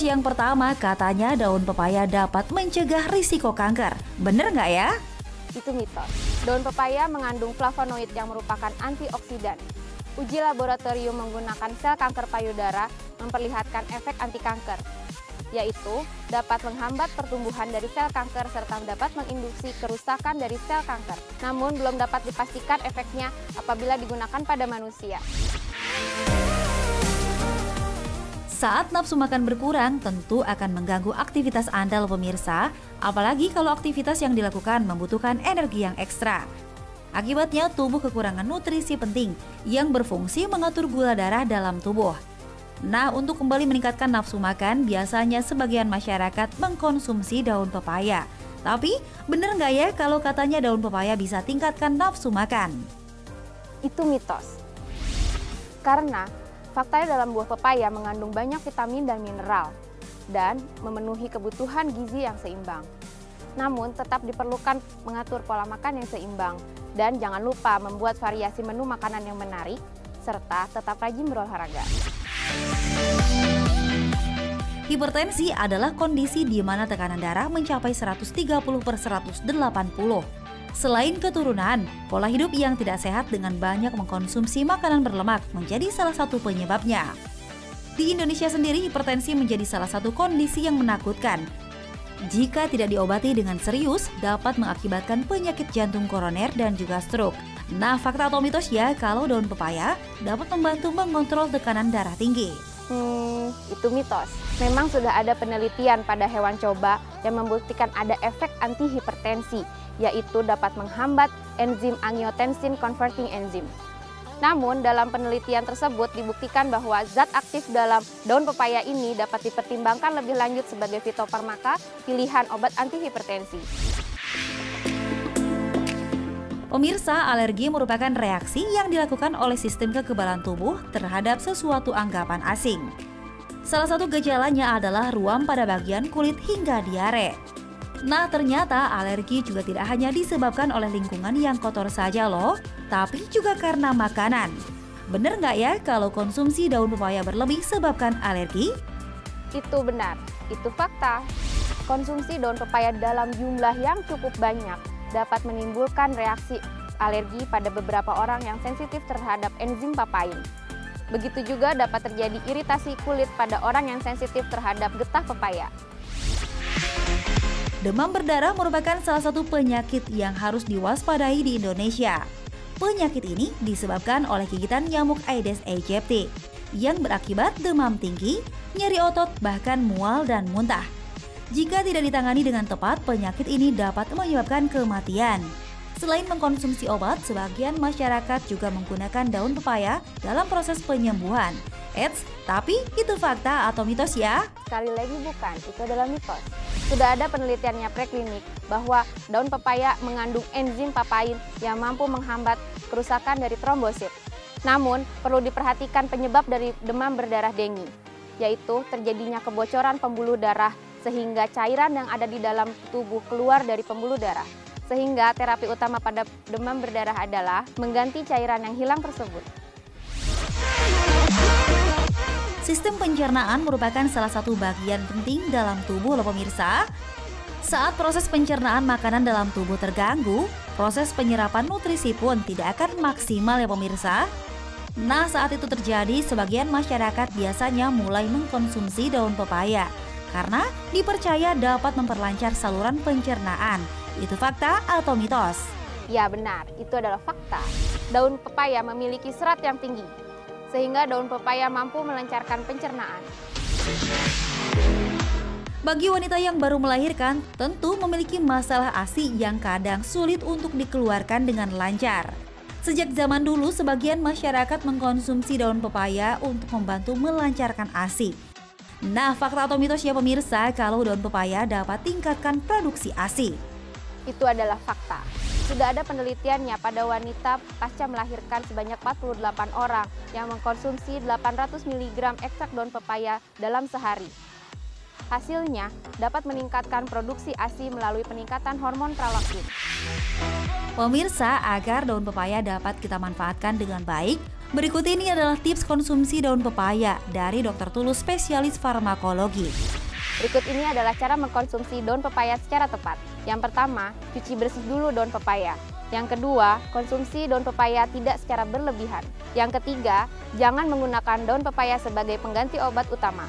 Mitos yang pertama, katanya daun pepaya dapat mencegah risiko kanker. Bener nggak ya? Itu mitos. Daun pepaya mengandung flavonoid yang merupakan antioksidan. Uji laboratorium menggunakan sel kanker payudara memperlihatkan efek anti kanker, yaitu dapat menghambat pertumbuhan dari sel kanker serta dapat menginduksi kerusakan dari sel kanker. Namun belum dapat dipastikan efeknya apabila digunakan pada manusia. Saat nafsu makan berkurang, tentu akan mengganggu aktivitas Anda loh pemirsa, apalagi kalau aktivitas yang dilakukan membutuhkan energi yang ekstra. Akibatnya tubuh kekurangan nutrisi penting yang berfungsi mengatur gula darah dalam tubuh. Nah, untuk kembali meningkatkan nafsu makan, biasanya sebagian masyarakat mengkonsumsi daun pepaya. Tapi, bener nggak ya kalau katanya daun pepaya bisa tingkatkan nafsu makan? Itu mitos. Karena faktanya dalam buah pepaya mengandung banyak vitamin dan mineral dan memenuhi kebutuhan gizi yang seimbang. Namun tetap diperlukan mengatur pola makan yang seimbang dan jangan lupa membuat variasi menu makanan yang menarik serta tetap rajin berolahraga. Hipertensi adalah kondisi di mana tekanan darah mencapai 130/180. Selain keturunan, pola hidup yang tidak sehat dengan banyak mengkonsumsi makanan berlemak menjadi salah satu penyebabnya. Di Indonesia sendiri, hipertensi menjadi salah satu kondisi yang menakutkan. Jika tidak diobati dengan serius, dapat mengakibatkan penyakit jantung koroner dan juga stroke. Nah, fakta atau mitos ya kalau daun pepaya dapat membantu mengontrol tekanan darah tinggi? Itu mitos. Memang sudah ada penelitian pada hewan coba yang membuktikan ada efek anti-hipertensi, yaitu dapat menghambat enzim angiotensin converting enzyme. Namun, dalam penelitian tersebut dibuktikan bahwa zat aktif dalam daun pepaya ini dapat dipertimbangkan lebih lanjut sebagai fitofarmaka pilihan obat anti-hipertensi. Pemirsa, alergi merupakan reaksi yang dilakukan oleh sistem kekebalan tubuh terhadap sesuatu anggapan asing. Salah satu gejalanya adalah ruam pada bagian kulit hingga diare. Nah, ternyata alergi juga tidak hanya disebabkan oleh lingkungan yang kotor saja loh, tapi juga karena makanan. Bener nggak ya kalau konsumsi daun pepaya berlebih sebabkan alergi? Itu benar, itu fakta. Konsumsi daun pepaya dalam jumlah yang cukup banyak dapat menimbulkan reaksi alergi pada beberapa orang yang sensitif terhadap enzim papain. Begitu juga dapat terjadi iritasi kulit pada orang yang sensitif terhadap getah pepaya. Demam berdarah merupakan salah satu penyakit yang harus diwaspadai di Indonesia. Penyakit ini disebabkan oleh gigitan nyamuk Aedes aegypti yang berakibat demam tinggi, nyeri otot, bahkan mual dan muntah. Jika tidak ditangani dengan tepat, penyakit ini dapat menyebabkan kematian. Selain mengkonsumsi obat, sebagian masyarakat juga menggunakan daun pepaya dalam proses penyembuhan. Eits, tapi itu fakta atau mitos ya? Sekali lagi bukan, itu adalah mitos. Sudah ada penelitiannya preklinik bahwa daun pepaya mengandung enzim papain yang mampu menghambat kerusakan dari trombosit. Namun, perlu diperhatikan penyebab dari demam berdarah dengue, yaitu terjadinya kebocoran pembuluh darah sehingga cairan yang ada di dalam tubuh keluar dari pembuluh darah. Sehingga terapi utama pada demam berdarah adalah mengganti cairan yang hilang tersebut. Sistem pencernaan merupakan salah satu bagian penting dalam tubuh loh pemirsa. Saat proses pencernaan makanan dalam tubuh terganggu, proses penyerapan nutrisi pun tidak akan maksimal ya pemirsa. Nah, saat itu terjadi, sebagian masyarakat biasanya mulai mengkonsumsi daun pepaya karena dipercaya dapat memperlancar saluran pencernaan. Itu fakta atau mitos? Ya benar, itu adalah fakta. Daun pepaya memiliki serat yang tinggi, sehingga daun pepaya mampu melancarkan pencernaan. Bagi wanita yang baru melahirkan, tentu memiliki masalah ASI yang kadang sulit untuk dikeluarkan dengan lancar. Sejak zaman dulu, sebagian masyarakat mengkonsumsi daun pepaya untuk membantu melancarkan ASI. Nah, fakta atau mitos ya pemirsa kalau daun pepaya dapat tingkatkan produksi ASI? Itu adalah fakta. Sudah ada penelitiannya pada wanita pasca melahirkan sebanyak 48 orang yang mengkonsumsi 800 mg ekstrak daun pepaya dalam sehari. Hasilnya dapat meningkatkan produksi ASI melalui peningkatan hormon prolaktin. Pemirsa, agar daun pepaya dapat kita manfaatkan dengan baik, Berikut ini adalah tips konsumsi daun pepaya dari Dr. Tulus, spesialis farmakologi. Berikut ini adalah cara mengkonsumsi daun pepaya secara tepat. Yang pertama, cuci bersih dulu daun pepaya. Yang kedua, konsumsi daun pepaya tidak secara berlebihan. Yang ketiga, jangan menggunakan daun pepaya sebagai pengganti obat utama.